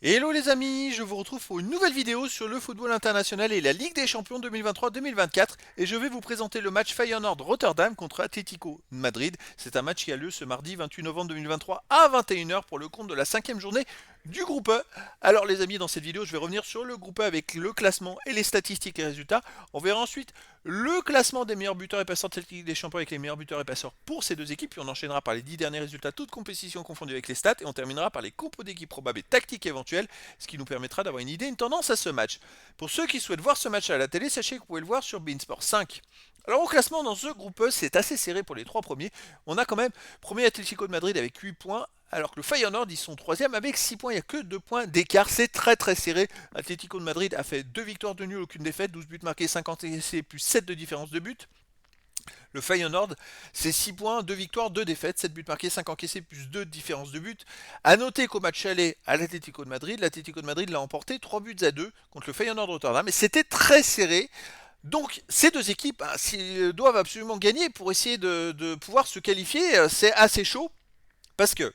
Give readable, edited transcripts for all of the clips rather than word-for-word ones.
Hello les amis, je vous retrouve pour une nouvelle vidéo sur le football international et la Ligue des Champions 2023-2024 et je vais vous présenter le match Feyenoord Rotterdam contre Atlético Madrid. C'est un match qui a lieu ce mardi 28 novembre 2023 à 21h pour le compte de la cinquième journée du groupe E. Alors les amis, dans cette vidéo, je vais revenir sur le groupe E avec le classement et les statistiques et résultats. On verra ensuite le classement des meilleurs buteurs et passeurs de cette Ligue des Champions avec les meilleurs buteurs et passeurs pour ces deux équipes. Puis on enchaînera par les 10 derniers résultats, toutes compétitions confondues avec les stats. Et on terminera par les compos d'équipes probables et tactiques éventuelles, ce qui nous permettra d'avoir une idée, une tendance à ce match. Pour ceux qui souhaitent voir ce match à la télé, sachez que vous pouvez le voir sur beIN Sport 5. Alors au classement dans ce groupe E, c'est assez serré pour les trois premiers. On a quand même premier Atlético de Madrid avec 8 points, alors que le Feyenoord, ils sont troisième avec 6 points. Il n'y a que 2 points d'écart. C'est très très serré. Atlético de Madrid a fait 2 victoires de nul, aucune défaite, 12 buts marqués, 50 essais, plus 7 de différence de but. Le Feyenoord, c'est 6 points, 2 victoires, 2 défaites, 7 buts marqués, 5 encaissés, plus 2 de différence de but. A noter qu'au match aller à l'Atlético de Madrid l'a emporté 3 buts à 2 contre le Feyenoord Rotterdam. Et c'était très serré. Donc ces deux équipes doivent absolument gagner pour essayer de pouvoir se qualifier. C'est assez chaud parce que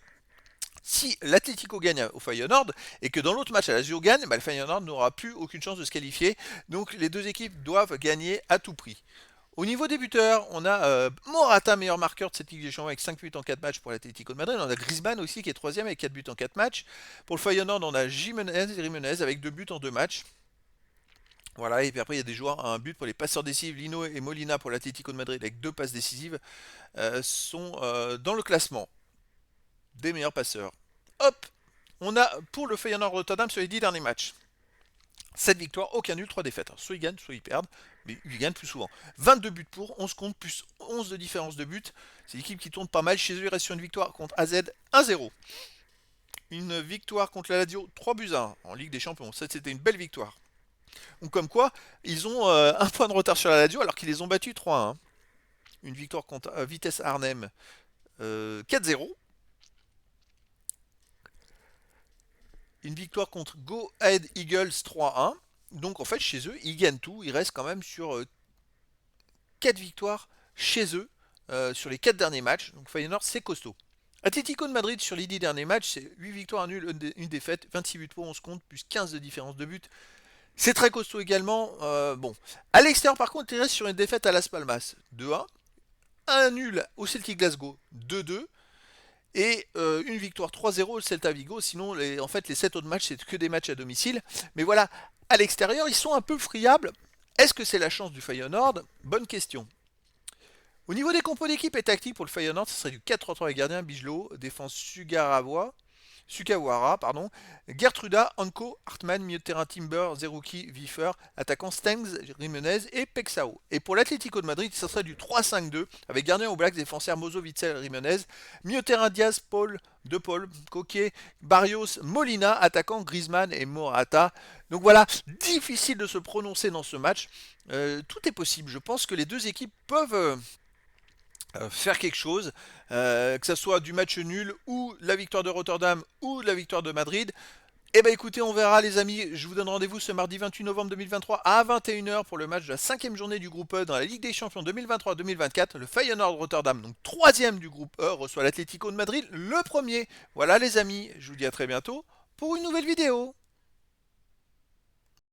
si l'Atlético gagne au Feyenoord et que dans l'autre match à Lazio gagne, le Feyenoord n'aura plus aucune chance de se qualifier. Donc les deux équipes doivent gagner à tout prix. Au niveau des buteurs, on a Morata, meilleur marqueur de cette Ligue des Champions avec 5 buts en 4 matchs pour l'Atlético de Madrid. On a Griezmann aussi qui est troisième avec 4 buts en 4 matchs. Pour le Feyenoord, on a Jimenez avec 2 buts en 2 matchs. Voilà, et puis après il y a des joueurs à un but pour les passeurs décisifs. Lino et Molina pour l'Atlético de Madrid avec 2 passes décisives sont dans le classement des meilleurs passeurs. Hop, on a pour le Feyenoord Rotterdam sur les 10 derniers matchs 7 victoires, aucun nul, 3 défaites. Soit ils gagnent, soit ils perdent, mais ils gagnent plus souvent. 22 buts pour, 11 contre, plus 11 de différence de but. C'est l'équipe qui tourne pas mal. Chez eux, il reste sur une victoire contre AZ 1-0. Une victoire contre la Lazio 3 buts à 1 en Ligue des Champions. Ça, c'était une belle victoire. Donc comme quoi, ils ont un point de retard sur la Lazio alors qu'ils les ont battus 3-1. Une victoire contre Vitesse Arnhem 4-0. Une victoire contre Go Ahead Eagles 3-1. Donc en fait, chez eux, ils gagnent tout. Ils restent quand même sur 4 victoires chez eux sur les 4 derniers matchs. Donc Feyenoord, c'est costaud. Atlético de Madrid sur les 10 derniers matchs, c'est 8 victoires, un nul, une défaite, 26 buts pour, 11 contre, plus 15 de différence de but. C'est très costaud également. Bon, à l'extérieur, par contre, il reste sur une défaite à Las Palmas 2-1, un nul au Celtic Glasgow 2-2 et une victoire 3-0 au Celta Vigo. Sinon, en fait, les 7 autres matchs, c'est que des matchs à domicile. Mais voilà, à l'extérieur, ils sont un peu friables. Est-ce que c'est la chance du Feyenoord? Bonne question. Au niveau des compos d'équipe et tactique pour le Feyenoord, ce serait du 4-3-3 avec gardien Bijlo, défense Sugawara, Gertruda, Anko, Hartmann, milieu de terrain Timber, Zerouki, Wiefer, attaquant Stengs, Jimenez et Pexao. Et pour l'Atlético de Madrid, ce serait du 3-5-2 avec gardien au Black, défense Hermoso, Witzel, Jimenez, milieu de terrain Diaz, De Paul, Coquet, Barrios, Molina, attaquant Griezmann et Morata. Donc voilà, difficile de se prononcer dans ce match. Tout est possible. Je pense que les deux équipes peuvent faire quelque chose, que ce soit du match nul ou la victoire de Rotterdam ou la victoire de Madrid. Eh ben écoutez, on verra les amis, je vous donne rendez-vous ce mardi 28 novembre 2023 à 21h pour le match de la cinquième journée du groupe E dans la Ligue des Champions 2023-2024. Le Feyenoord Rotterdam, donc troisième du groupe E, reçoit l'Atlético de Madrid, le premier. Voilà les amis, je vous dis à très bientôt pour une nouvelle vidéo.